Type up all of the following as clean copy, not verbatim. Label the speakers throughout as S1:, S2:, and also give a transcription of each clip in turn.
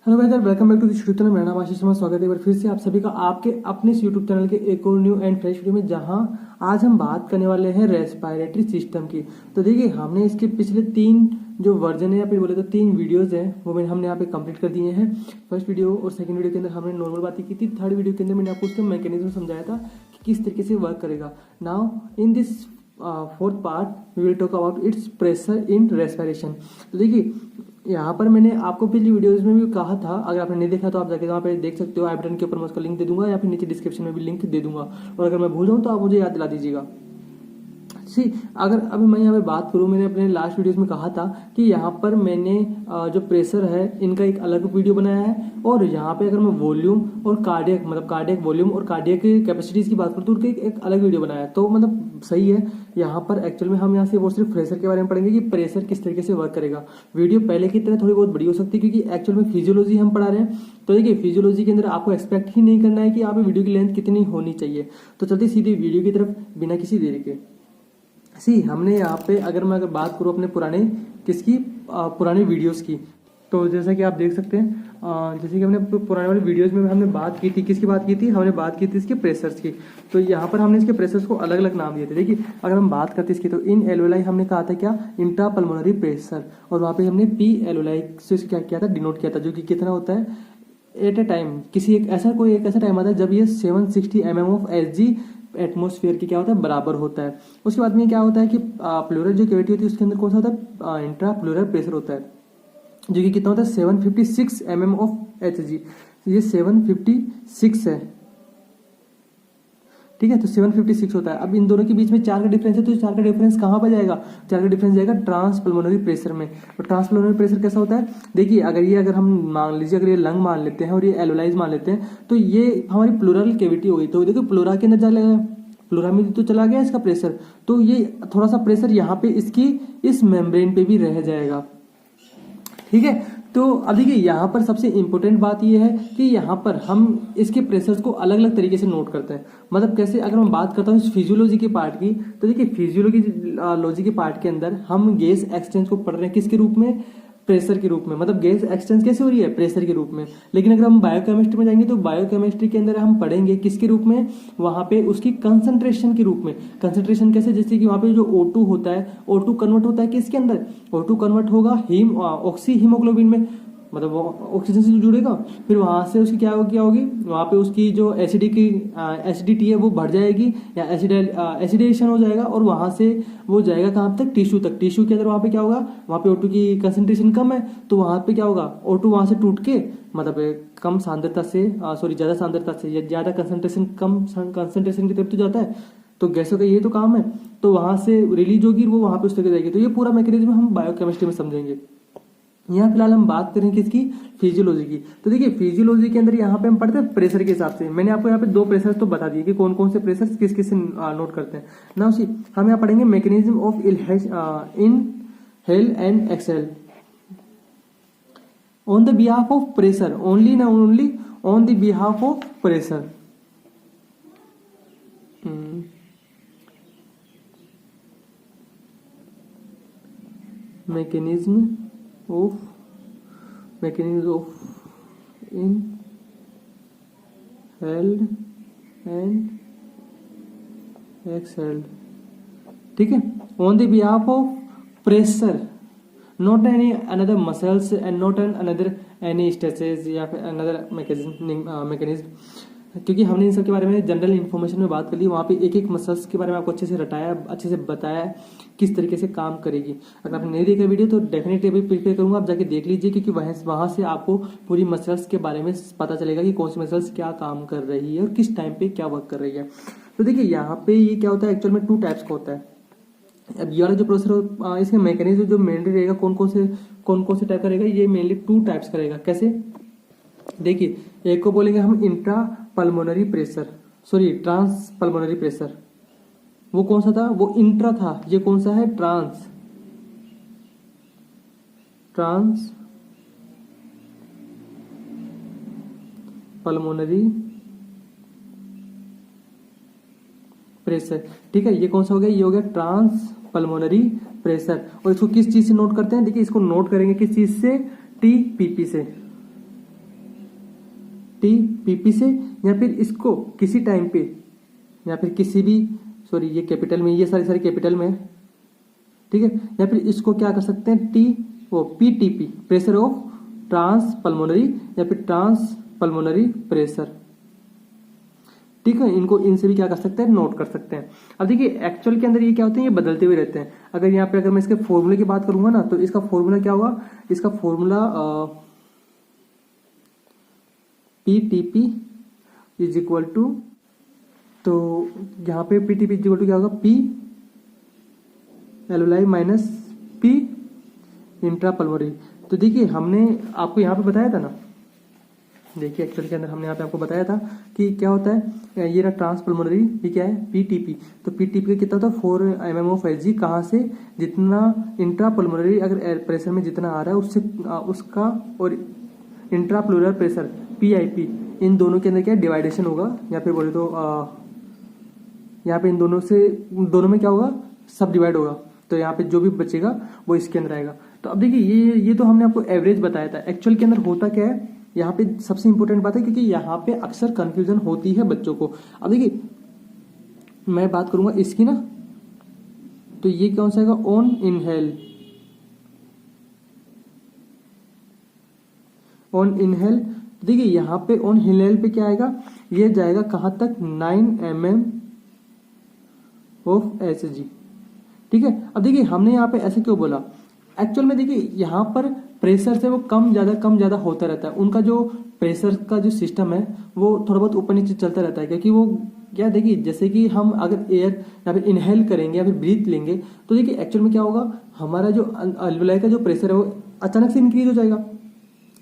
S1: Hello guys, welcome back to this YouTube channel. मेरा नाम आशीष शर्मा। स्वागत है एक बार फिर से आप सभी का आपके अपने इस यूट्यूब चैनल के एक और न्यू एंड फ्रेश वीडियो में, जहां आज हम बात करने वाले हैं रेस्पिरेटरी सिस्टम की। तो देखिए, हमने इसके पिछले 3 जो वर्जन है या फिर बोले तो 3 वीडियोस हैं वो हमने यहाँ पे कंप्लीट कर दिए हैं। फर्स्ट वीडियो और सेकंड वीडियो के अंदर हमने नॉर्मल बातें की थी। थर्ड वीडियो के अंदर मैंने आपको उसका मैकेनिज्म समझाया था कि किस तरीके से वर्क करेगा। Now in this fourth part we will talk about its pressure in respiration. तो देखिए, यहाँ पर मैंने आपको पिछली वीडियोस में भी कहा था, अगर आपने नहीं देखा तो आप जाके वहाँ पे देख सकते हो। आई बटन के ऊपर मैं उसका लिंक दे दूंगा या फिर नीचे डिस्क्रिप्शन में भी लिंक दे दूंगा। और अगर मैं भूल जाऊँ तो आप मुझे याद दिला दीजिएगा। अगर अभी मैं यहाँ पे बात करूँ, मैंने अपने लास्ट वीडियोस में कहा था कि यहाँ पर मैंने जो प्रेशर है इनका एक अलग वीडियो बनाया है, और यहाँ पे अगर मैं वॉल्यूम और कार्डियक वॉल्यूम और कार्डियक कैपेसिटीज की बात करूँ तो उनका एक अलग वीडियो बनाया है। तो मतलब सही है। यहाँ पर एक्चुअल में हम यहाँ से वो सिर्फ प्रेशर के बारे में पढ़ेंगे कि प्रेशर किस तरीके से वर्क करेगा। वीडियो पहले की तरह थोड़ी बहुत बड़ी हो सकती है क्योंकि एक्चुअल में फिजियोलॉजी हम पढ़ा रहे हैं। तो देखिए, फिजियोलॉजी के अंदर आपको एक्सपेक्ट ही नहीं करना है कि आप वीडियो की लेंथ कितनी होनी चाहिए। तो चलते सीधे वीडियो की तरफ बिना किसी देरी के। हमने यहाँ पे अगर बात करूँ अपने पुराने वीडियोस की, तो जैसा कि आप देख सकते हैं, जैसे कि हमने पुराने वाले वीडियोस में हमने बात की थी, किसकी बात की थी, हमने बात की थी इसके प्रेशर्स की। तो यहाँ पर हमने इसके प्रेशर्स को अलग अलग नाम दिए थे। देखिए, अगर हम बात करते इसकी, तो इन एल्वेलाई हमने कहा था क्या, इंट्रा पल्मोनरी प्रेशर, और वहाँ पे हमने पी एल्वेलाई से क्या किया था, डिनोट किया था, जो कि कितना होता है एट ए टाइम। एक ऐसा टाइम आता है जब ये 760 mm ऑफ Hg एटमोस्फेयर की क्या होता है, बराबर होता है। उसके बाद में क्या होता है कि प्लूरल जो कैविटी होती है उसके अंदर कौन सा होता है, इंट्रा प्लूरल प्रेशर होता है, जो कि कितना होता है 756 mm ऑफ Hg। ये 756 है, ठीक है। तो 756 होता है। अब इन दोनों के बीच में 4 का डिफरेंस है, तो 4 का डिफरेंस कहाँ पर जाएगा, 4 का डिफरेंस जाएगा ट्रांसपल्मोनरी प्रेशर में। तो ट्रांसपल्मोनरी प्रेशर कैसा होता है, देखिए, अगर हम मान लीजिए, अगर ये लंग मान लेते हैं और ये एल्वेलाइज मान लेते हैं, तो ये हमारी प्लूरल कैविटी हो गई। तो देखो, प्लूरा के अंदर चला गया, प्लूरा में तो चला गया इसका प्रेशर, तो ये थोड़ा सा प्रेशर यहाँ पे इसकी इस मेम्ब्रेन पे भी रह जाएगा, ठीक है। तो अब देखिए, यहाँ पर सबसे इंपॉर्टेंट बात यह है कि यहाँ पर हम इसके प्रेशर्स को अलग अलग तरीके से नोट करते हैं। मतलब कैसे, अगर मैं बात करता हूँ फिजियोलॉजी के पार्ट की, तो देखिए, फिजियोलॉजी के पार्ट के अंदर हम गैस एक्सचेंज को पढ़ रहे हैं किसके रूप में, प्रेशर के रूप में। मतलब गैस एक्सचेंज कैसे हो रही है, प्रेशर के रूप में। लेकिन अगर हम बायोकेमिस्ट्री में जाएंगे तो बायोकेमिस्ट्री के अंदर हम पढ़ेंगे किसके रूप में, वहां पे उसकी कंसंट्रेशन के रूप में। कंसंट्रेशन कैसे, जैसे कि वहां पे जो O2 होता है, O2 कन्वर्ट होता है किसके अंदर, O2 कन्वर्ट होगा ऑक्सी हीमोग्लोबिन में, मतलब वो ऑक्सीजन से जुड़ेगा। फिर वहां से उसकी क्या होगी, वहां पे उसकी जो एसिडिटी है वो बढ़ जाएगी या एसिडेशन हो जाएगा, और वहां से वो जाएगा कहाँ तक, टिश्यू तक। टिश्यू के अंदर वहां पे क्या होगा, वहां पे O2 की कंसंट्रेशन कम है, तो वहां पे क्या होगा, O2 वहां से टूट के, मतलब कम सांद्रता से ज्यादा सांद्रता से या ज्यादा कंसंट्रेशन कम कंसंट्रेशन की तरफ तो जाता है, तो गैसों का ये तो काम है। तो वहां से रिलीज होगी, वो वहां पे उस तरह जाएगी। तो ये पूरा मैकेनिज्म हम बायोकेमिस्ट्री में समझेंगे। यहाँ फिलहाल हम बात करें किसकी, फिजियोलॉजी की। तो देखिए, फिजियोलॉजी के अंदर यहाँ पे हम पढ़ते हैं प्रेशर के हिसाब से। मैंने आपको यहाँ पे 2 प्रेशर तो बता दिए कि कौन कौन से प्रेशर किस किस से नोट करते हैं ना। हम यहाँ पढ़ेंगे mechanism of inhale and exhale on the behalf of pressure, only on the behalf of pressure. mechanism of inhaled and exhaled, ठीक है, on the behalf of pressure, not any another muscles and not another any stresses या फिर another mechanism। क्योंकि हमने इन सब के बारे में जनरल इन्फॉर्मेशन में बात कर ली, वहाँ पे एक एक मसल्स के बारे में आपको अच्छे से रटाया, अच्छे से बताया किस तरीके से काम करेगी। अगर आपने नहीं देखा वीडियो तो डेफिनेटली अभी प्रिपेयर करूंगा, आप जाके देख लीजिए, क्योंकि वहाँ से आपको पूरी मसल्स के बारे में पता चलेगा कि कौन सी मसल्स क्या काम कर रही है और किस टाइम पे क्या वर्क कर रही है। तो देखिए, यहाँ पे ये क्या होता है, एक्चुअल में 2 टाइप्स का होता है। अब ये वाला जो प्रोसेसर, इसका मैकेनिज्म जो मेनली रहेगा, कौन कौन से टाइप का रहेगा, ये मेनली 2 टाइप्स का रहेगा। कैसे, देखिए, एक को बोलेंगे हम intra pulmonary pressure, trans pulmonary pressure. वो कौन सा था, वो इंट्रा था। ये कौन सा है, ट्रांस पल्मोनरी प्रेशर, ठीक है। ये कौन सा हो गया, ये हो गया ट्रांस पल्मोनरी प्रेशर। और इसको किस चीज से नोट करते हैं, देखिए, इसको नोट करेंगे किस चीज से, TPP से, टी पीपी से, या फिर इसको किसी टाइम पे, या फिर किसी भी, सॉरी ये कैपिटल में, ये सारी कैपिटल में है, ठीक है, या फिर इसको क्या कर सकते हैं, टी वो PTP, pressure of trans pulmonary, या फिर ट्रांस पल्मोनरी प्रेशर, ठीक है। इनको इनसे भी क्या कर सकते हैं, नोट कर सकते हैं। अब देखिए एक्चुअल के अंदर ये क्या होते हैं, ये बदलते हुए रहते हैं। अगर यहाँ पे अगर मैं इसके फॉर्मूले की बात करूंगा ना, तो इसका फॉर्मूला क्या होगा, इसका formula PTP is equal to, तो यहाँ पे पीटीपी इज इक्वल टू क्या होगा, P alveoli minus P intrapulmonary. तो देखिए हमने आपको यहाँ पे बताया था ना, देखिए एक्चुअल के अंदर हमने यहाँ पे आपको बताया था कि क्या होता है, ये रहा ट्रांसपल्मोनरी, ये क्या है, पीटीपी। तो पीटीपी का कितना होता है, 4 mm ऑफ एच जी, कहाँ से, जितना इंट्रापल्मोनरी अगर एयर प्रेशर में जितना आ रहा है उससे उसका, और इंट्राप्लूरल प्रेशर पीआईपी, इन दोनों के अंदर क्या डिवाइडेशन होगा, या फिर बोले तो यहाँ पे इन दोनों में क्या होगा, सब डिवाइड होगा। तो यहाँ पे जो भी बचेगा वो इसके अंदर आएगा। तो अब देखिए ये तो हमने आपको एवरेज बताया था। एक्चुअल के अंदर होता क्या है, यहाँ पे सबसे इंपॉर्टेंट बात है, क्योंकि यहाँ पे अक्सर कंफ्यूजन होती है बच्चों को। अब देखिए मैं बात करूंगा इसकी ना, तो ये कौन सा आएगा, ऑन इनहेल, ऑन इनहेल। देखिए यहाँ पे ऑन इनहेल पे क्या आएगा, ये जाएगा कहां तक, 9 mm ऑफ एच जी, ठीक है। अब देखिए हमने यहाँ पे ऐसे क्यों बोला, एक्चुअल में देखिए यहाँ पर प्रेशर से वो कम ज्यादा होता रहता है। उनका जो प्रेशर का जो सिस्टम है वो थोड़ा बहुत ऊपर नीचे चलता रहता है, क्योंकि वो क्या, देखिए जैसे कि हम अगर एयर या फिर इनहेल करेंगे या फिर ब्रीथ लेंगे, तो देखिए एक्चुअल में क्या होगा, हमारा जो अल्वेलाई का जो प्रेशर है वो अचानक से इंक्रीज हो जाएगा,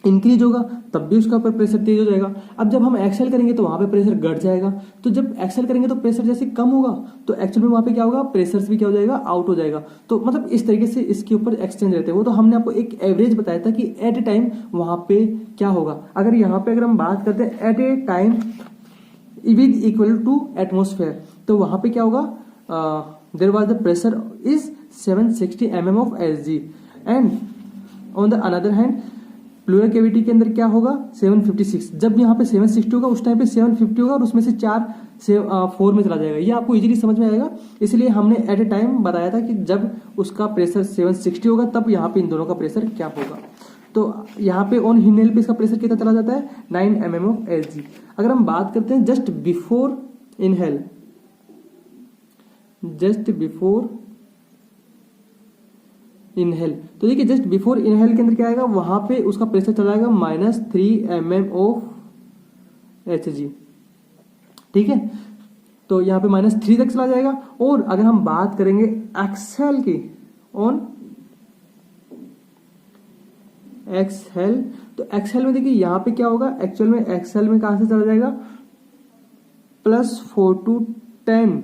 S1: इंक्रीज होगा तब भी उसका ऊपर प्रेशर तेज हो जाएगा। अब जब हम एक्सेल करेंगे तो वहां पे प्रेशर घट जाएगा। तो जब एक्सेल करेंगे तो प्रेशर जैसे कम होगा, तो एक्चुअल में वहां पे क्या होगा, प्रेशर भी क्या हो जाएगा, आउट हो जाएगा। तो मतलब इस तरीके से इसके ऊपर एक्सचेंज रहते हैं। वो तो हमने आपको एक एवरेज बताया था कि एट ए टाइम वहां पे क्या होगा। अगर यहाँ पे अगर हम बात करते हैं at a time with equal to atmosphere, तो वहां पे क्या होगा, there was the pressure is 760 mm of SG, and on the another hand pleural cavity के अंदर क्या होगा, 756। जब यहाँ पे 760 होगा उस टाइम पे 750 होगा, और उसमें से 4 में चला जाएगा। ये आपको इजीली समझ में आएगा। इसलिए हमने एट ए टाइम बताया था कि जब उसका प्रेशर 760 होगा तब यहाँ पे इन दोनों का प्रेशर क्या होगा। तो यहाँ पे ऑन हिनेल पे इसका प्रेशर कितना चला जाता है, 9 mm ऑफ एच जी। अगर हम बात करते हैं just before inhale, just before inhale, तो देखिए जस्ट बिफोर इनहेल के अंदर क्या आएगा, वहां पे उसका प्रेशर चला जाएगा -3 mm ऑफ एच जी, ठीक है। तो यहाँ पे -3 तक चला जाएगा। और अगर हम बात करेंगे एक्सहेल की, ऑन एक्सहेल, तो एक्सहेल में देखिए यहाँ पे क्या होगा, एक्चुअल में एक्सहेल में कहां से चला जाएगा, +4 to 10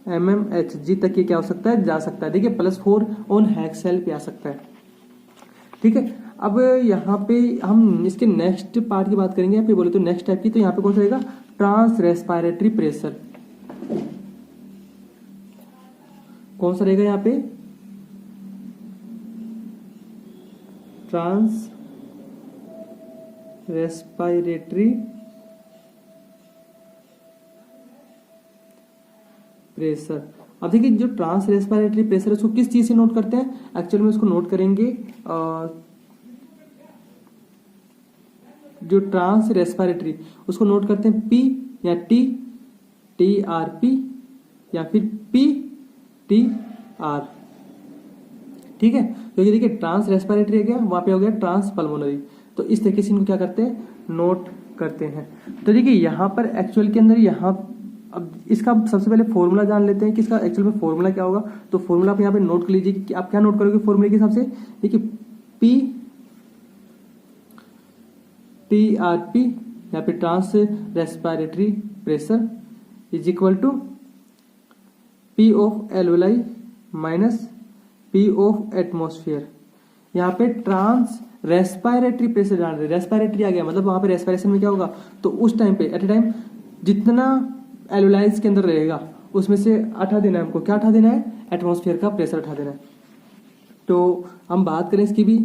S1: mmHg तक ये क्या हो सकता है, जा सकता है। देखिए +4 ऑन एक्सहेल पे आ सकता है, ठीक है। अब यहाँ पे हम इसके नेक्स्ट पार्ट की बात करेंगे, या फिर बोले तो नेक्स्ट टाइप की। तो यहाँ पे कौन सा रहेगा, ट्रांस रेस्पिरेटरी प्रेशर। कौन सा रहेगा यहाँ पे, ट्रांस रेस्पिरेटरी प्रेशर। अब देखिए जो ट्रांस रेस्पिरेटरी प्रेशर है उसको किस चीज से नोट करते हैं, एक्चुअल में उसको नोट करेंगे जो ट्रांस रेस्पिरेटरी उसको नोट करते हैं पी या टी, TRP या फिर PTR, ठीक है। तो ये देखिए ट्रांस रेस्पिरेटरी हो गया, वहां पे हो गया ट्रांस पल्मोनरी। तो इस तरीके से इनको क्या करते हैं, नोट करते हैं। तो देखिए यहाँ पर एक्चुअल के अंदर यहाँ, अब इसका सबसे पहले फॉर्मूला जान लेते हैं कि इसका एक्चुअल में फॉर्मूला क्या होगा। तो फॉर्मूला आप यहाँ पे नोट कर लीजिए कि आप क्या नोट करोगे फॉर्मूले के हिसाब से। देखिए TRP या फिर trans respiratory pressure is equal to P of alveoli minus P of atmosphere. यहाँ पे ट्रांस रेस्पिरेटरी प्रेशर जान रहे, रेस्पिरेटरी आ गया मतलब वहां पे रेस्पिरेशन में क्या होगा, तो उस टाइम पे एट ए टाइम जितना एल्वेलाइज के अंदर रहेगा उसमें से हटा देना है हमको। क्या हटा देना है, एटमॉस्फेयर का प्रेशर हटा देना है। तो हम बात करें इसकी भी,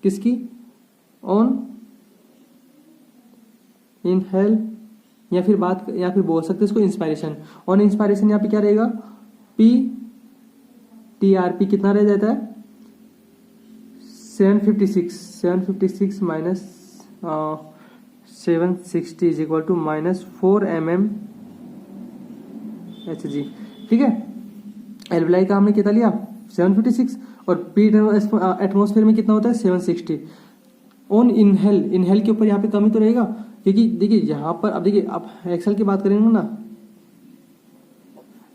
S1: किसकी, ऑन इनहेल, या फिर बोल सकते हैं इसको इंस्पायरेशन। ऑन इंस्पायरेशन यहाँ पे क्या रहेगा, पी टी आर पी कितना रह जाता है 756 minus 760 is equal to minus 4 mm Hg। ठीक है, एल्विलाई का हमने कितना लिया 756 और पी एटमोस्फेयर में कितना होता है 760। ऑन इनहेल के ऊपर यहाँ पे कमी तो रहेगा, क्योंकि देखिए यहाँ पर अब देखिए अब एक्सेल की बात करेंगे ना,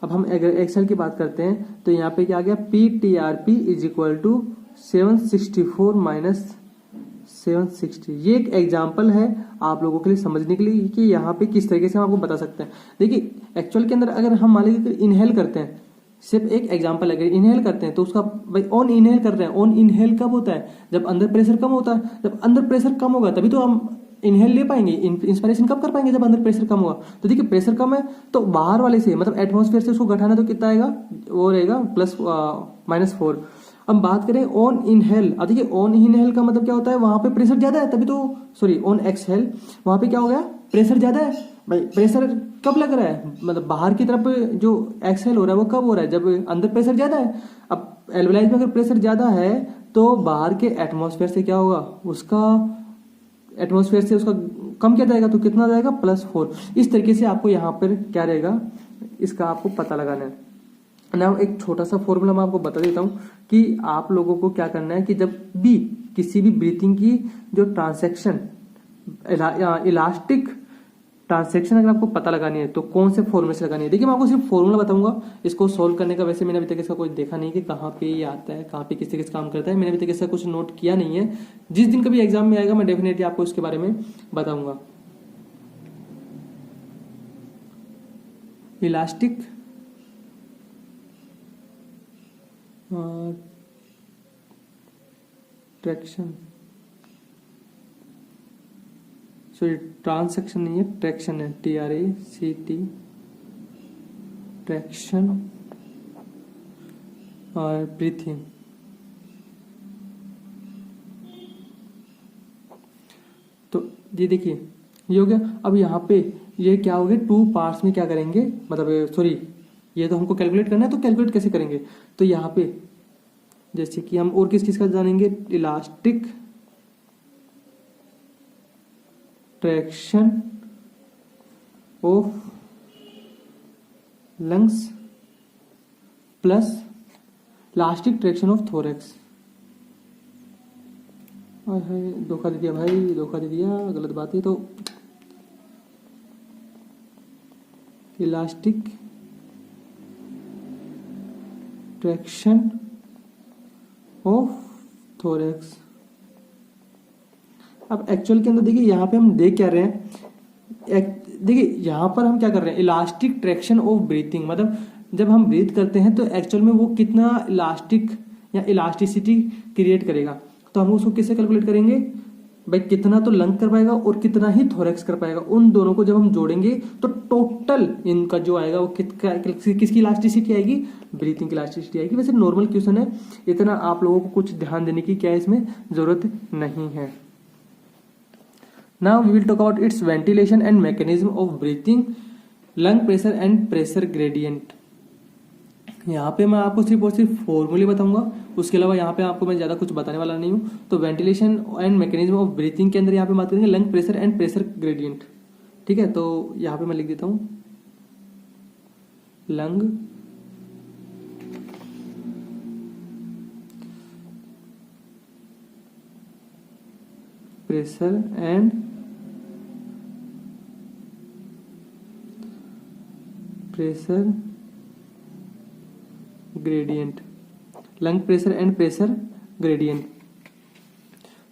S1: अब हम एक्सेल की बात करते हैं तो यहाँ पे क्या आ गया P T R P is equal to 764 minus 760। ये एक एग्जाम्पल है आप लोगों के लिए समझने के लिए कि यहाँ पे किस तरीके से हम आपको बता सकते हैं। देखिए एक्चुअल के अंदर अगर हम मान लीजिए इनहेल करते हैं, सिर्फ एक एग्जांपल है, अगर इनहेल करते हैं तो उसका भाई ऑन इनहेल कर रहे हैं, ऑन इनहेल कब होता है जब अंदर प्रेशर कम होता है, जब अंदर प्रेशर कम होगा तभी तो हम इनहेल ले पाएंगे, इंस्पिरेशन कब कर पाएंगे जब अंदर प्रेशर कम होगा। तो देखिए प्रेशर कम है तो बाहर वाले से मतलब एटमॉस्फेयर से उसको घटाना तो कितना आएगा, वो रहेगा -4। अब बात करें ऑन इनहेल, अब देखिए ऑन इनहेल का मतलब क्या होता है, वहां पे प्रेशर ज्यादा है तभी तो, सॉरी ऑन एक्सहेल, वहां पे क्या हो गया प्रेशर ज्यादा है। भाई प्रेशर कब लग रहा है, मतलब बाहर की तरफ जो एक्सहेल हो रहा है वो कब हो रहा है जब अंदर प्रेशर ज्यादा है। अब एल्वेलाइज में अगर प्रेशर ज्यादा है तो बाहर के एटमॉस्फेयर से क्या होगा, उसका एटमॉस्फेयर से उसका कम क्या जाएगा, तो कितना जाएगा +4। इस तरीके से आपको यहाँ पर क्या रहेगा इसका आपको पता लगाना है ना। एक छोटा सा फॉर्मूला मैं आपको बता देता हूँ कि आप लोगों को क्या करना है कि जब भी किसी भी ब्रीथिंग की जो ट्रांसैक्शन इलास्टिक ट्रांसैक्शन अगर आपको पता लगानी है तो कौन से फॉर्मूले से लगानी है। देखिए मैं आपको सिर्फ फॉर्मूला बताऊंगा, इसको सोल्व करने का वैसे मैंने अभी तक इसका कोई देखा नहीं कि कहाँ पे ये आता है, कहाँ पे किस तरीके से काम करता है, मैंने अभी तक इसका कुछ नोट किया नहीं है। जिस दिन कभी एग्जाम में आएगा मैं डेफिनेटली आपको इसके बारे में बताऊंगा। इलास्टिक ट्रैक्शन, सॉरी ट्रांसैक्शन नहीं है, ट्रैक्शन है, TRACT, ट्रैक्शन और ब्रीथिंग। तो ये देखिए ये हो गया। अब यहाँ पे ये क्या हो गया, 2 पार्ट्स में क्या करेंगे, मतलब सॉरी ये तो हमको कैलकुलेट करना है, तो कैलकुलेट कैसे करेंगे, तो यहाँ पे जैसे कि हम और किस का जानेंगे, elastic traction of lungs plus elastic traction of thorax. धोखा दे दिया भाई, धोखा दे दिया, गलत बात है। तो इलास्टिक ट्रैक्शन ऑफ थोरैक्स। अब एक्चुअल के अंदर देखिए यहाँ पे हम देख क्या रहे हैं, देखिए यहाँ पर हम क्या कर रहे हैं, इलास्टिक ट्रैक्शन ऑफ ब्रीथिंग, मतलब जब हम ब्रीथ करते हैं तो एक्चुअल में वो कितना इलास्टिक या इलास्टिसिटी क्रिएट करेगा। तो हम उसको किससे कैलकुलेट करेंगे, भाई कितना तो लंग कर पाएगा और कितना ही थोरैक्स कर पाएगा, उन दोनों को जब हम जोड़ेंगे तो टोटल इनका जो आएगा वो किसकी इलास्टिसिटी आएगी, ब्रीथिंग की इलास्टिसिटी आएगी। वैसे नॉर्मल क्वेश्चन है, इतना आप लोगों को कुछ ध्यान देने की क्या इसमें जरूरत नहीं है। Now we will talk about its ventilation and mechanism of breathing, lung pressure and pressure gradient। यहाँ पे मैं आपको सिर्फ और सिर्फ फॉर्मूले बताऊंगा, उसके अलावा यहाँ पे आपको मैं ज़्यादा कुछ बताने वाला नहीं हूँ। तो ventilation and mechanism of breathing के अंदर यहाँ पे बात करेंगे lung pressure and pressure gradient. ठीक है, तो यहाँ पे मैं लिख देता हूँ lung pressure and pressure gradient, lung pressure and pressure gradient.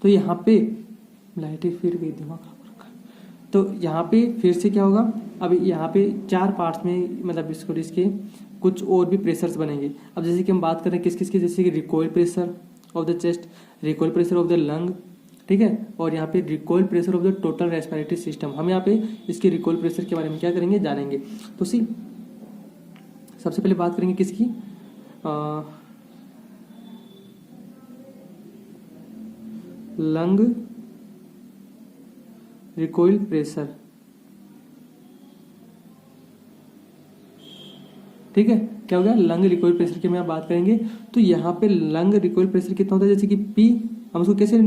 S1: तो यहाँ पे लाइट फिर गई, दिमाग खराब रखा। तो यहाँ पे फिर से क्या होगा, अब यहाँ पे 4 पार्ट्स में मतलब इसके कुछ और भी प्रेशर्स बनेंगे। अब जैसे कि हम बात करें किस किस के, जैसे कि recoil pressure of the chest, recoil pressure of the lung, ठीक है, और यहाँ पे recoil pressure of the total respiratory system. हम यहाँ पे इसके रिकॉइल प्रेशर के बारे में क्या करेंगे, जानेंगे। तो सबसे पहले बात करेंगे किसकी, लंग रिकॉइल प्रेशर। ठीक है, क्या हो गया, लंग रिकॉइल प्रेशर की हम यहाँ बात करेंगे। तो यहाँ पे लंग रिकॉइल प्रेशर कितना होता है, जैसे कि पी, हम उसको कैसे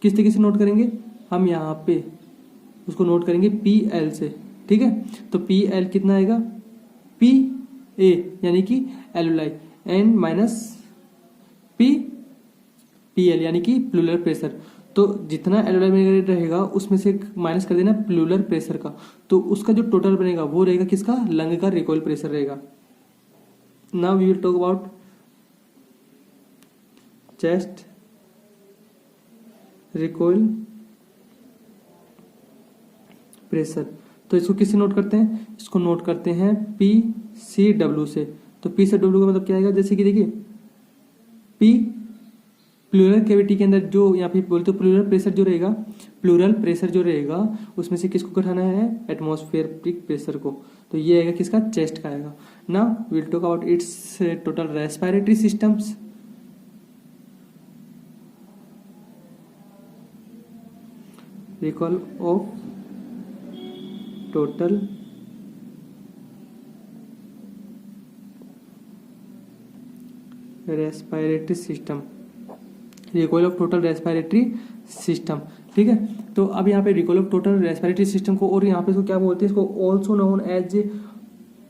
S1: किस तरीके से नोट करेंगे, हम यहाँ पे उसको नोट करेंगे पी एल से, ठीक है। तो पी एल कितना आएगा, पी ए यानी कि alveoli and minus P P L यानी कि प्लूरल प्रेशर। तो जितना एलुलाई रहेगा उसमें से माइनस कर देना प्लूरल प्रेशर का, तो उसका जो टोटल बनेगा वो रहेगा किसका, लंग का रिकॉइल प्रेशर रहेगा। Now we will talk about chest recoil pressure. तो इसको किससे नोट करते हैं, इसको नोट करते हैं पी सी डब्ल्यू से। तो पी से डब्ल्यू का मतलब क्या आएगा, जैसे कि देखिए पी प्लूरल कैविटी के अंदर जो यहाँ पे बोलते प्लूरल प्रेशर जो रहेगा, प्लूरल प्रेशर जो रहेगा उसमें से किसको घटाना है, एटमॉस्फेरिक प्रेशर को। तो ये आएगा किसका, चेस्ट का आएगा। Now will talk about its total respiratory systems. Recall of total respiratory system, recoil of total respiratory system, ठीक है। तो अब यहाँ पे recoil of total respiratory system को, और यहाँ पे इसको क्या बोलते हैं, इसको also known as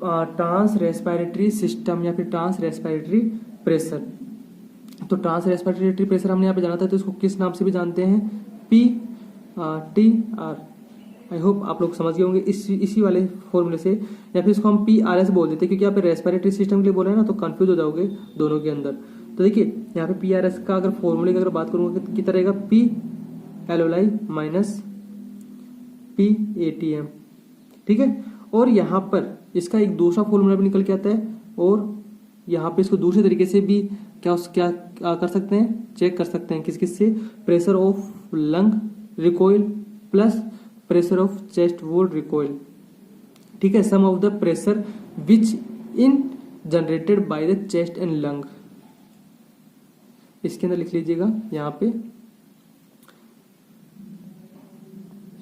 S1: trans respiratory system या फिर ट्रांस रेस्पिरेटरी प्रेशर। तो ट्रांस रेस्पिरेटरी प्रेशर हमने यहाँ पे जाना था, तो इसको किस नाम से भी जानते हैं, P T are. I hope आप लोग समझ गए होंगे इसी वाले फॉर्मूले से, या फिर इसको हम पी आर एस बोल देते हैं, क्योंकि यहाँ पे रेस्पिरेटरी सिस्टम के लिए बोल रहे हैं ना, तो कंफ्यूज हो जाओगे दोनों के अंदर। तो देखिए यहाँ पे पी आर एस का अगर फॉर्मूले की अगर बात करूंगा कितना रहेगा, P alveoli minus P A T M, ठीक है। और यहाँ पर इसका एक दूसरा फॉर्मूला भी निकल के आता है, और यहाँ पे इसको दूसरे तरीके से भी क्या कर सकते हैं, चेक कर सकते हैं, किस से, pressure of lung recoil plus pressure of chest wall recoil, ठीक है। Sum of the pressure which in generated by the chest and lung. इसके अंदर लिख लीजिएगा यहाँ पे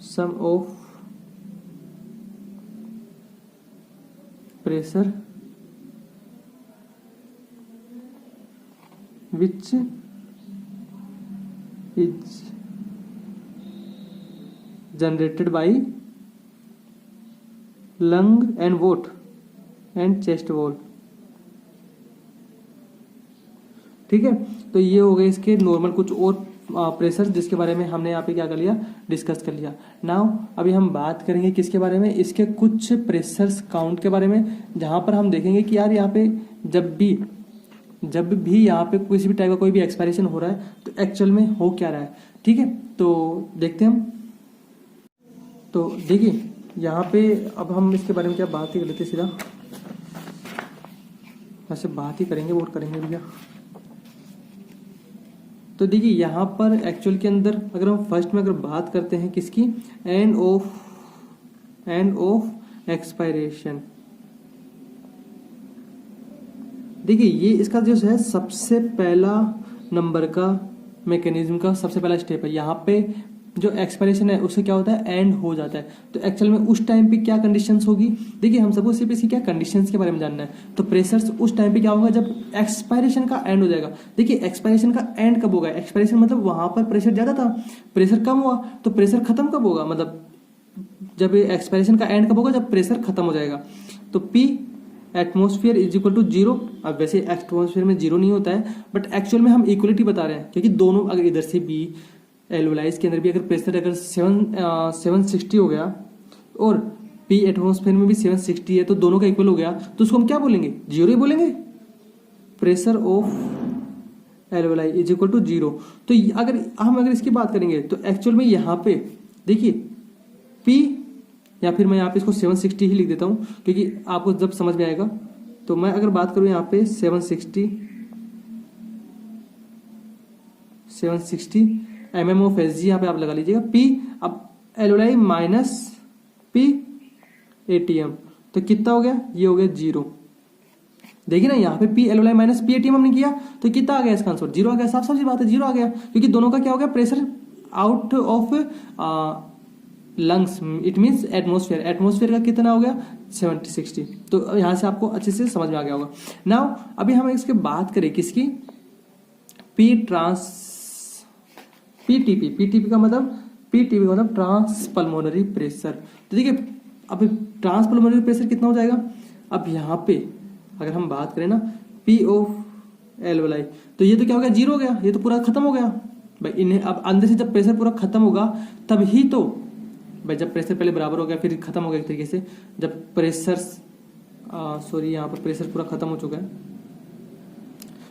S1: sum of pressure which is generated by lung and vote and chest wall, ठीक है। तो ये हो गए इसके नॉर्मल कुछ और प्रेशर, जिसके बारे में हमने यहाँ पे क्या कर लिया, डिस्कस कर लिया। नाउ अभी हम बात करेंगे किसके बारे में, इसके कुछ प्रेशर्स काउंट के बारे में, जहां पर हम देखेंगे कि यार यहाँ पे जब भी यहाँ पे किसी भी टाइप का कोई भी एक्सपायरेशन हो रहा है तो एक्चुअल में हो क्या रहा है, ठीक है। तो देखते हैं हम। तो देखिए यहाँ पे अब हम इसके बारे में क्या बात ही कर लेते सीधा, वैसे बात ही करेंगे और करेंगे भैया। तो देखिए यहाँ पर एक्चुअल के अंदर अगर हम फर्स्ट में अगर बात करते हैं किसकी, एंड ऑफ एक्सपायरेशन। देखिए ये इसका जो है सबसे पहला नंबर का मैकेनिज्म का सबसे पहला स्टेप है। यहाँ पे जो एक्सपायरेशन है उससे क्या होता है, एंड हो जाता है। तो एक्चुअल में उस टाइम पे क्या कंडीशंस होगी, देखिए हम सबको सिर्फ इसकी क्या कंडीशंस के बारे में जानना है। तो प्रेशर्स उस टाइम पे क्या होगा जब एक्सपायरेशन का एंड हो जाएगा। देखिए एक्सपायरेशन का एंड कब होगा, एक्सपायरेशन मतलब वहां पर प्रेशर ज्यादा था, प्रेशर कम हुआ, तो प्रेशर खत्म कब होगा, मतलब जब एक्सपायरेशन का एंड कब होगा, जब प्रेशर खत्म हो जाएगा। तो P atmosphere is equal to zero. अब वैसे एटमोस्फियर में जीरो नहीं होता है, बट एक्चुअल में हम इक्वलिटी बता रहे हैं, क्योंकि दोनों अगर इधर से भी एल्वोलाइज के अंदर भी अगर प्रेशर अगर 760 हो गया और पी एटमोस्फेयर में भी 760 है, तो दोनों का इक्वल हो गया, तो उसको हम क्या बोलेंगे, जीरो ही बोलेंगे। Pressure of alveoli is equal to zero. तो अगर इसकी बात करेंगे तो एक्चुअल में यहाँ पे देखिए पी, या फिर मैं यहाँ पे इसको 760 ही लिख देता हूँ, क्योंकि आपको जब समझ में आएगा। तो मैं अगर बात करूँ यहाँ पे 760 mm ऑफ एस जी यहाँ पे आप लगा लीजिएगा, पी अब एलोलाई माइनस पी एटीएम, तो कितना हो गया, ये हो गया जीरो। देखिए ना यहाँ पे P alveoli minus P ATM हमने किया, तो कितना आ गया इसका आंसर, जीरो आ गया। साफ साफ सी बात है, जीरो आ गया, क्योंकि दोनों का क्या हो गया, pressure out of lungs, it means atmosphere, atmosphere का कितना हो गया 70-60। तो यहाँ से आपको अच्छे से समझ में आ गया होगा। नाउ अभी हम इसके बात करें किसकी, पीटीपी का मतलब ट्रांस पल्मोनरी प्रेशर। तो देखिए अब ट्रांस पल्मोनरी प्रेशर कितना हो जाएगा, अब यहाँ पे अगर हम बात करें ना PO तो ये तो क्या हो गया, जीरो हो गया, ये तो पूरा खत्म हो गया भाई। इन्हें अब अंदर से जब प्रेशर पूरा खत्म होगा तब ही तो भाई, जब प्रेशर पहले बराबर हो गया फिर खत्म हो गया एक तरीके से, जब प्रेशर सॉरी यहाँ पर प्रेशर पूरा खत्म हो चुका है।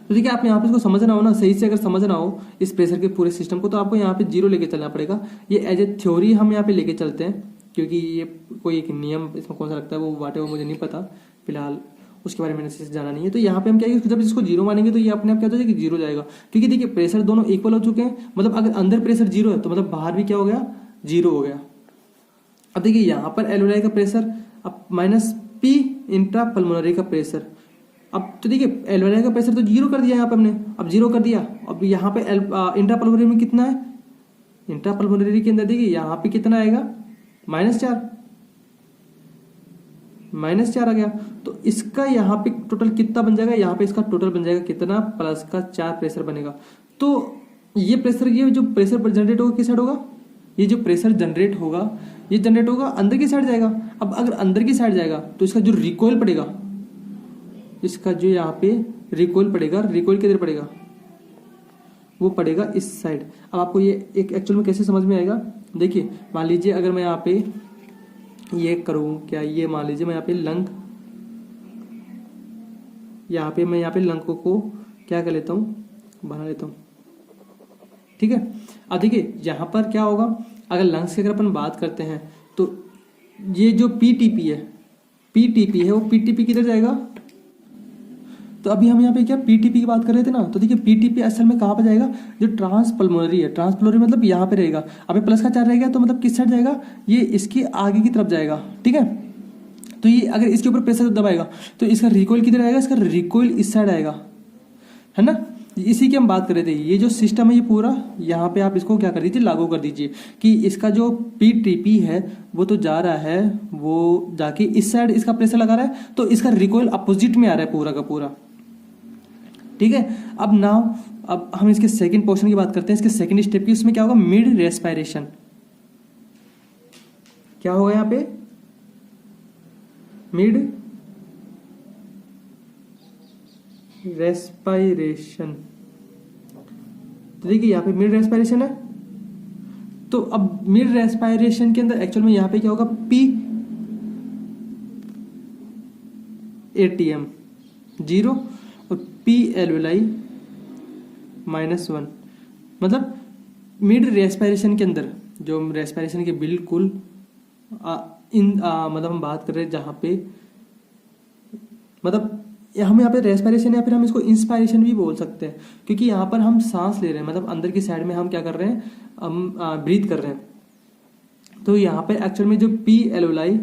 S1: तो देखिए आप यहाँ पे इसको समझना हो ना, सही से अगर समझना हो इस प्रेशर के पूरे सिस्टम को, तो आपको यहाँ पे जीरो लेके चलना पड़ेगा। ये एज ए थ्योरी हम यहाँ पे लेके चलते हैं, क्योंकि ये कोई एक नियम इसमें कौन सा लगता है वो वाटेवर मुझे नहीं पता, फिलहाल उसके बारे में मैंने से जाना नहीं है। तो यहाँ पे हम क्या है, जब इसको जीरो मानेंगे तो ये अपने आप क्या हो जाएगा कि जीरो जाएगा, क्योंकि देखिए प्रेशर दोनों इक्वल हो चुके हैं। मतलब अगर अंदर प्रेशर जीरो है तो मतलब बाहर भी क्या हो गया, जीरो हो गया। अब देखिए यहाँ पर एल्वेलाई का प्रेशर अब माइनस P इंट्रा पल्मोनरी का प्रेशर। अब तो देखिए एल्वेलाई का प्रेशर तो जीरो कर दिया यहाँ पे हमने, अब जीरो कर दिया। अब यहाँ पे इंट्रा पल्मोनरी में कितना है, इंट्रा पल्मोनरी के अंदर देखिए यहाँ पे कितना आएगा -4 आ गया। तो इसका यहाँ पे टोटल कितना बन जाएगा, यहाँ पे इसका टोटल बन जाएगा कितना, +4 प्रेशर बनेगा। तो ये प्रेशर, ये जो प्रेशर जनरेट होगा किस साइड होगा, ये जो प्रेशर जनरेट होगा ये जनरेट होगा अंदर की साइड जाएगा। अब अगर अंदर की साइड जाएगा तो इसका जो रिकॉइल पड़ेगा, इसका जो यहाँ पे रिकॉइल पड़ेगा, रिकॉइल किधर पड़ेगा, वो पड़ेगा इस साइड। अब आपको ये एक एक्चुअल में कैसे समझ में आएगा, देखिए मान लीजिए अगर मैं यहाँ पे ये करूँ क्या, ये मान लीजिए मैं यहाँ पे लंग, मैं यहाँ पे लंग को क्या कर लेता हूँ, बना लेता हूँ, ठीक है। अब देखिए यहाँ पर क्या होगा, अगर लंग्स की अगर अपन बात करते हैं तो ये जो पीटीपी है वो पीटीपी किधर जाएगा। तो अभी हम यहाँ पे क्या पीटीपी की बात कर रहे थे ना, तो देखिए पीटीपी असल में कहाँ पे जाएगा, जो ट्रांस पल्मोनरी है, ट्रांस पल्मोनरी मतलब यहाँ पे रहेगा। अभी +4 रहेगा तो मतलब किस साइड जाएगा, ये इसके आगे की तरफ जाएगा, ठीक है। तो ये अगर इसके ऊपर प्रेशर दबाएगा तो इसका रिकॉइल किधर आएगा, इसका रिकॉइल इस साइड आएगा, है ना। इसी की हम बात कर रहे थे, ये जो सिस्टम है ये पूरा यहाँ पे आप इसको क्या कर दीजिए, लागू कर दीजिए कि इसका जो पीटीपी है वो तो जा रहा है, वो जाके इस साइड इसका प्रेशर लगा रहा है, तो इसका रिकॉइल अपोजिट में आ रहा है पूरा का पूरा, ठीक है। अब हम इसके सेकंड पोर्शन की बात करते हैं, इसके सेकंड स्टेप की, उसमें क्या होगा, मिड रेस्पिरेशन। क्या होगा यहाँ पे, मिड रेस्पिरेशन। तो देखिए यहाँ पे मिड रेस्पिरेशन है, तो अब मिड रेस्पिरेशन के अंदर एक्चुअल में यहाँ पे क्या होगा, PATM 0 और P एल्वेलाई -1। मतलब मिड रेस्पिरेशन के अंदर, जो रेस्पिरेशन के बिल्कुल मतलब हम बात कर रहे हैं जहाँ पे, मतलब हम यहाँ पे रेस्पिरेशन या फिर हम इसको इंस्पायरेशन भी बोल सकते हैं, क्योंकि यहाँ पर हम सांस ले रहे हैं, मतलब अंदर की साइड में हम क्या कर रहे हैं, हम ब्रीथ कर रहे हैं। तो यहाँ पे एक्चुअल में जो P एल्वेलाई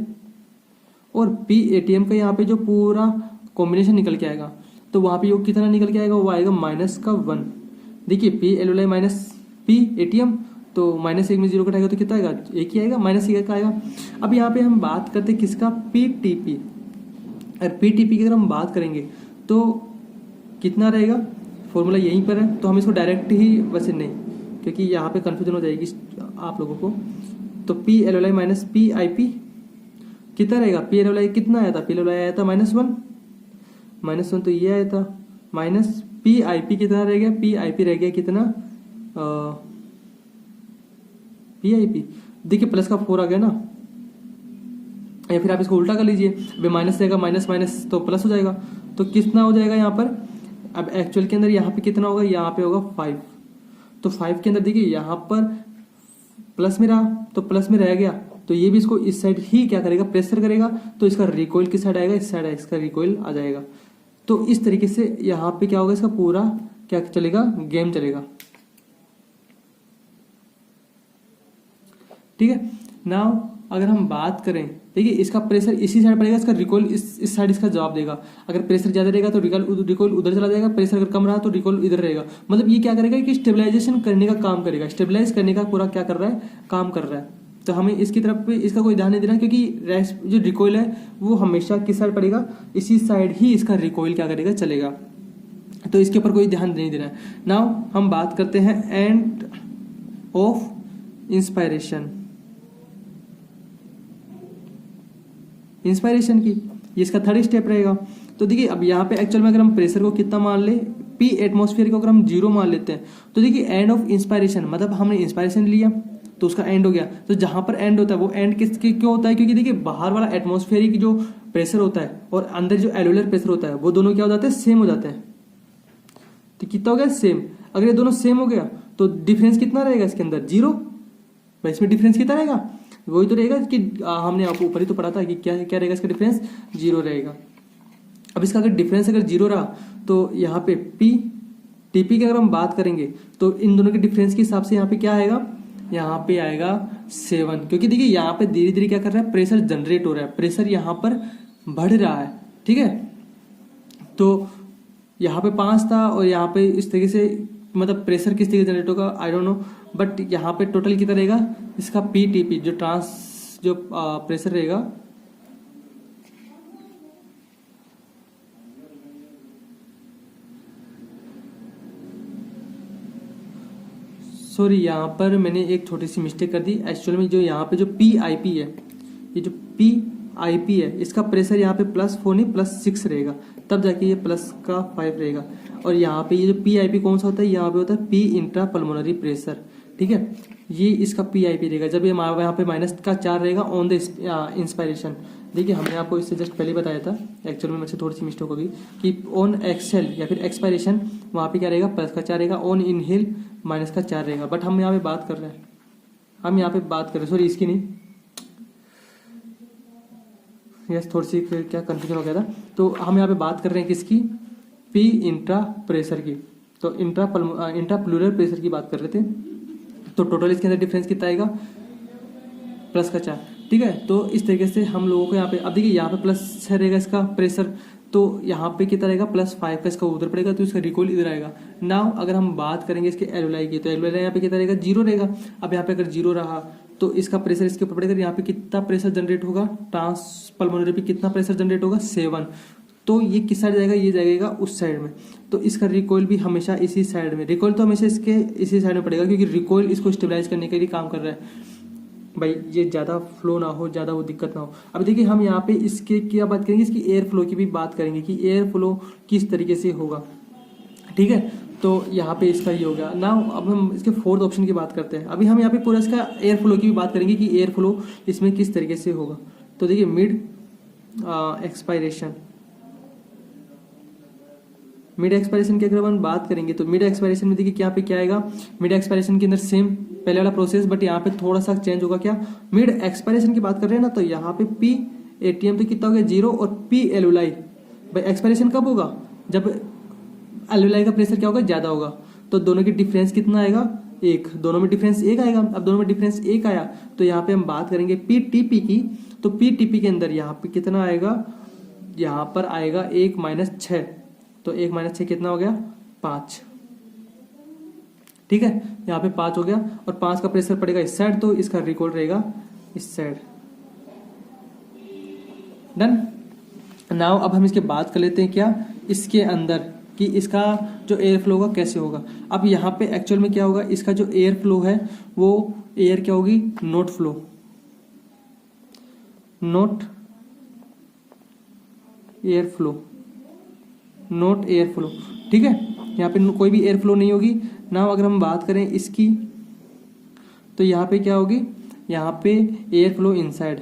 S1: और PATM का यहाँ पे जो पूरा कॉम्बिनेशन निकल के आएगा, तो वहाँ पे योग कितना निकल के आएगा, वो आएगा -1। देखिए P एल्वेलाई माइनस PATM, तो -1 में 0 कटाएगा तो कितना आएगा, 1 ही आएगा, -1 का आएगा। अब यहाँ पे हम बात करते हैं किसका, PTP। अगर PTP की अगर हम बात करेंगे तो कितना रहेगा, फॉर्मूला यहीं पर है, तो हम इसको डायरेक्ट ही, वैसे नहीं क्योंकि यहाँ पे कंफ्यूजन हो जाएगी आप लोगों को। तो P एल्वेलाई माइनस PIP कितना रहेगा, P एल्वेलाई कितना आया था, P एल्वेलाई आया था -1, तो ये आया था, माइनस PIP कितना रह गया, PIP रह गया कितना, PIP देखिए +4 आ गया ना, या फिर आप इसको उल्टा कर लीजिए, अभी माइनस रहेगा, माइनस तो प्लस हो जाएगा, तो कितना हो जाएगा यहाँ पर। अब एक्चुअल के अंदर यहाँ पे कितना होगा, यहाँ पे होगा 5। तो 5 के अंदर देखिए यहाँ पर प्लस में रहा, तो प्लस में रह गया, तो ये भी इसको इस साइड ही क्या करेगा, प्रेशर करेगा, तो इसका रिकॉइल किस साइड आएगा, इस साइड इसका रिकॉइल आ जाएगा। तो इस तरीके से यहाँ पे क्या होगा, इसका पूरा क्या चलेगा, गेम चलेगा, ठीक है। नाउ अगर हम बात करें, देखिए इसका प्रेशर इसी साइड पड़ेगा, इसका रिकॉइल इस साइड इसका जवाब देगा। अगर प्रेशर ज्यादा रहेगा तो रिकॉइल उधर चला जाएगा, प्रेशर अगर कम रहा तो रिकॉइल इधर रहेगा। मतलब ये क्या करेगा कि स्टेबलाइजेशन करने का काम करेगा, स्टेबलाइज करने का पूरा क्या कर रहा है, काम कर रहा है। तो हमें इसकी तरफ पे इसका कोई ध्यान नहीं देना, क्योंकि जो रिकॉइल है वो हमेशा किस साइड पड़ेगा, इसी साइड ही इसका रिकॉइल क्या करेगा, चलेगा। तो इसके ऊपर कोई ध्यान नहीं देना है। नाउ हम बात करते हैं एंड ऑफ इंस्पायरेशन की, ये इसका थर्ड स्टेप रहेगा। तो देखिए अब यहाँ पे एक्चुअल में अगर हम प्रेशर को कितना मान ले, पी एटमॉस्फेयर को अगर हम 0 मान लेते हैं, तो देखिए एंड ऑफ इंस्पायरेशन मतलब हमने इंस्पायरेशन लिया तो उसका एंड हो गया। तो जहां पर एंड होता है वो एंड किसके क्यों होता है, क्योंकि देखिए बाहर वाला एटमॉस्फेरिक जो प्रेशर होता है और अंदर जो एलुलर प्रेशर होता है वो दोनों क्या हो जाते हैं, सेम हो जाते हैं। तो कितना हो गया, सेम। अगर ये दोनों सेम हो गया तो डिफरेंस कितना रहेगा इसके अंदर, 0। भाई इसमें डिफरेंस कितना रहेगा, वही तो रहेगा कि हमने आपको ऊपर ही तो पढ़ा था कि क्या क्या रहेगा इसका डिफरेंस, 0 रहेगा। अब इसका अगर डिफरेंस अगर 0 रहा तो यहाँ पे पी टीपी की अगर हम बात करेंगे तो इन दोनों के डिफरेंस के हिसाब से यहाँ पे क्या आएगा, यहाँ पे आएगा 7, क्योंकि देखिए यहाँ पे धीरे धीरे क्या कर रहा है, प्रेशर जनरेट हो रहा है, प्रेशर यहाँ पर बढ़ रहा है, ठीक है। तो यहाँ पे 5 था और यहाँ पे इस तरीके से मतलब प्रेशर किस तरीके से जनरेट होगा आई डोंट नो, बट यहाँ पे टोटल कितना रहेगा इसका पी टीपी जो प्रेशर रहेगा, सॉरी यहाँ पर मैंने एक छोटी सी मिस्टेक कर दी। एक्चुअल में जो यहाँ पे जो पी आई पी है, ये जो पी आई पी है इसका प्रेशर यहाँ पे +4 नहीं +6 रहेगा, तब जाके ये +5 रहेगा। और यहाँ पे ये जो पी आई पी कौन सा होता है, यहाँ पे होता है पी इंट्रा पल्मोनरी प्रेशर, ठीक है। ये इसका पी आई पी रहेगा जब ये यहाँ पे -4 रहेगा ऑन द इंस्पायरेशन। देखिए हमने आपको इससे जस्ट पहले बताया था, एक्चुअल में मुझसे थोड़ी सी मिस्टेक होगी कि ऑन एक्सेल या फिर एक्सपायरेशन वहाँ पे क्या रहेगा, +4 रहेगा, ऑन इनहेल -4 रहेगा। बट हम यहाँ पे बात कर रहे हैं, सॉरी इसकी नहीं, यस थोड़ी सी क्या कंफ्यूजन हो गया था। तो हम यहाँ पे बात कर रहे हैं किसकी, पी इंट्रा प्रेशर की, तो इंट्रा प्लूरल प्रेशर की बात कर रहे थे। तो टोटल इसके अंदर डिफरेंस कितना आएगा, +4, ठीक है। तो इस तरीके से हम लोगों को यहाँ पे, अब देखिए यहाँ पे +6 रहेगा इसका प्रेशर, तो यहाँ पे कितना रहेगा +5 का इसका उधर पड़ेगा, तो इसका रिकॉइल इधर आएगा। नाउ अगर हम बात करेंगे इसके एलुलाई की, तो एलुलाई यहाँ पे कितना रहेगा, 0 रहेगा। अब यहाँ पे अगर 0 रहा तो इसका प्रेशर इसके ऊपर पड़ेगा, यहाँ पे कितना प्रेशर जनरेट होगा, ट्रांसपल्मोनरी पे कितना प्रेशर जनरेट होगा, 7। तो ये किस साइड जाएगा, ये जाएगा उस साइड में। तो इसका रिकॉइल भी हमेशा इसी साइड में, रिकॉइल तो हमेशा इसके इसी साइड में पड़ेगा, क्योंकि रिकॉइल इसको स्टेबलाइज करने के लिए काम कर रहा है। भाई ये ज़्यादा फ्लो ना हो, ज़्यादा वो दिक्कत ना हो। अब देखिए हम यहाँ पे इसके क्या बात करेंगे, इसकी एयर फ्लो की भी बात करेंगे कि एयर फ्लो किस तरीके से होगा, ठीक है। तो यहाँ पे इसका ये हो गया ना। अब हम इसके 4th ऑप्शन की बात करते हैं। अभी हम यहाँ पे पूरा इसका एयर फ्लो की भी बात करेंगे कि एयर फ्लो इसमें किस तरीके से होगा। तो देखिए मिड एक्सपायरेशन की अगर हम बात करेंगे तो मिड एक्सपायरेशन में देखिए यहाँ पे क्या आएगा, मिड एक्सपायरेशन के अंदर सेम पहले वाला प्रोसेस, बट यहाँ पे थोड़ा सा चेंज होगा। क्या मिड एक्सपायरेशन की बात कर रहे हैं ना, तो यहाँ पे पी एटीएम तो कितना हो गया, 0, और पी एलुलाई। भाई एक्सपायरेशन कब होगा, जब एलुलाई का प्रेशर क्या होगा, ज्यादा होगा। तो दोनों की डिफरेंस कितना आएगा, 1, दोनों में डिफरेंस 1 आएगा। अब दोनों में डिफरेंस 1 आया तो यहाँ पे हम बात करेंगे पी टीपी की, तो पी टीपी के अंदर यहाँ पे कितना आएगा, यहाँ पर आएगा 1 - 6, तो 1 - 6 कितना हो गया, 5, ठीक है। यहाँ पे 5 हो गया और 5 का प्रेशर पड़ेगा इस साइड, तो इसका रिकॉइल रहेगा इस साइड। डन। नाउ अब हम इसके बात कर लेते हैं क्या, इसके अंदर कि इसका जो एयर फ्लो होगा कैसे होगा। अब यहाँ पे एक्चुअल में क्या होगा, इसका जो एयर फ्लो है वो एयर क्या होगी, नॉट एयर फ्लो, ठीक है। यहाँ पे कोई भी एयर फ्लो नहीं होगी। नाउ अगर हम बात करें इसकी, तो यहाँ पे क्या होगी, यहाँ पे एयर फ्लो इनसाइड,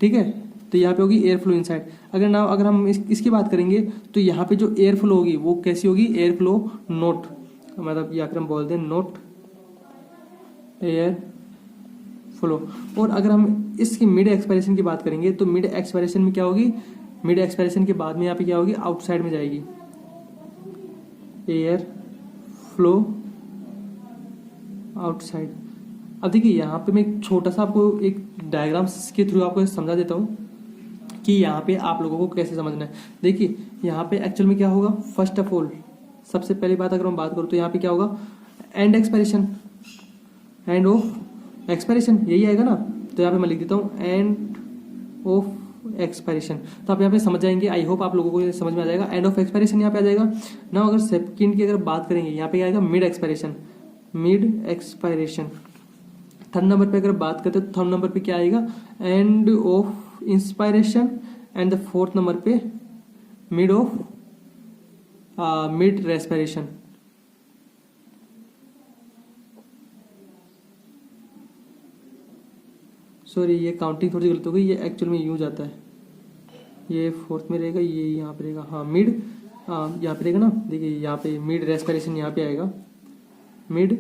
S1: ठीक है। तो यहाँ पे होगी एयर फ्लो इनसाइड। अगर हम इसकी बात करेंगे तो यहाँ पे जो एयर फ्लो होगी वो कैसी होगी, एयर फ्लो नोट, मतलब या फिर हम बोलते हैं नोट एयर फ्लो। और अगर हम इसकी मिड एक्सपायरेशन की बात करेंगे तो मिड एक्सपायरेशन में क्या होगी, मिड एक्सपायरेशन के बाद में यहाँ पे क्या होगी, आउटसाइड में जाएगी, एयर फ्लो आउटसाइड। अब देखिए यहाँ पे मैं एक छोटा सा आपको एक डायग्राम के थ्रू आपको समझा देता हूँ कि यहाँ पे आप लोगों को कैसे समझना है। देखिए यहाँ पे एक्चुअल में क्या होगा, फर्स्ट ऑफ ऑल सबसे पहली बात अगर हम बात करूँ तो यहाँ पे क्या होगा, and expiration, end of expiration, यही आएगा ना। तो यहाँ पे मैं लिख देता हूँ एंड ऑफ एक्सपायरेशन। तो आप यहाँ पे समझ जाएंगे, आई होप आप लोगों को समझ में आ जाएगा। एंड ऑफ एक्सपायरेशन यहाँ पे आ जाएगा ना। अगर सेकंड की अगर बात करेंगे यहाँ पे क्या आएगा, mid expiration, mid expiration. Third number पे अगर बात करते हैं तो थर्ड नंबर पे क्या आएगा, end of inspiration. And the fourth number पे mid of mid respiration. Sorry ये काउंटिंग थोड़ी गलत हो गई, ये एक्चुअल में यूज आता है, ये फोर्थ में रहेगा, ये यहाँ पे रहेगा, हाँ मिड यहाँ पे रहेगा ना। देखिए यहाँ पे मिड रेस्पिरेशन यहाँ पे आएगा, मिड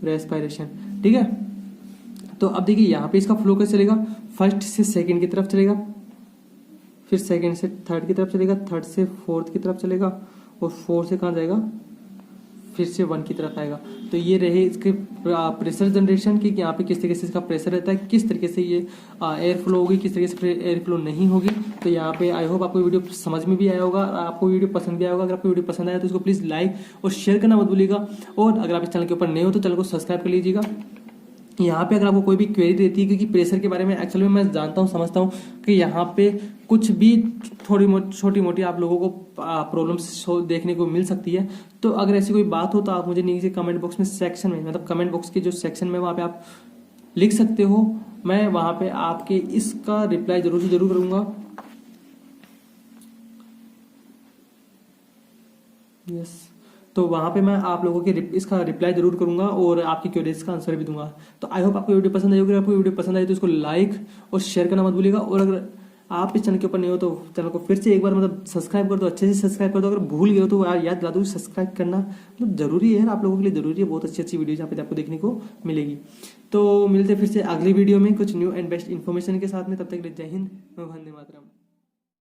S1: रेस्पिरेशन, ठीक है। तो अब देखिए यहाँ पे इसका फ्लो कैसे चलेगा, फर्स्ट से सेकंड की तरफ चलेगा, फिर सेकंड से थर्ड की तरफ चलेगा, थर्ड से फोर्थ की तरफ चलेगा, और फोर्थ से कहाँ जाएगा, फिर से वन की तरफ आएगा। तो ये रहे इसके प्रेशर जनरेशन की, यहाँ पे किस तरीके से इसका प्रेशर रहता है, किस तरीके से ये एयर फ्लो होगी, किस तरीके से एयर फ्लो नहीं होगी। तो यहाँ पे आई होप आपको वीडियो समझ में भी आया होगा, आपको वीडियो पसंद भी आया होगा। अगर आपको वीडियो पसंद आया तो इसको प्लीज़ लाइक और शेयर करना मत भूलिएगा। और अगर आप इस चैनल के ऊपर नए हो तो चैनल को सब्सक्राइब कर लीजिएगा। यहाँ पे अगर आपको कोई भी क्वेरी रहती है, क्योंकि प्रेशर के बारे में एक्चुअली मैं जानता हूँ, समझता हूँ कि यहाँ पे कुछ भी छोटी मोटी आप लोगों को प्रॉब्लम्स देखने को मिल सकती है। तो अगर ऐसी कोई बात हो तो आप मुझे नीचे कमेंट बॉक्स में सेक्शन में, मतलब कमेंट बॉक्स के जो सेक्शन में वहाँ पे आप लिख सकते हो। मैं वहाँ पे आपके इसका रिप्लाई जरूर से जरूर करूँगा। यस, तो वहाँ पे मैं आप लोगों के इसका रिप्लाई जरूर करूंगा और आपकी क्वेरीज का आंसर भी दूंगा। तो आई होप आपको वीडियो पसंद आई होगी। आपको वीडियो पसंद आई तो इसको लाइक और शेयर करना मत भूलिएगा। और अगर आप इस चैनल के ऊपर नहीं हो तो चैनल को फिर से एक बार मतलब सब्सक्राइब कर दो, अच्छे से सब्सक्राइब कर दो। अगर भूल गए हो तो याद दिला दो, सब्सक्राइब करना मतलब जरूरी है, आप लोगों के लिए जरूरी है। बहुत अच्छी वीडियो यहाँ पे आपको देखने को मिलेगी। तो मिलते फिर से अगली वीडियो में कुछ न्यू एंड बेस्ट इन्फॉर्मेशन के साथ में। तब तक के लिए जय हिंद, वंदे मातरम।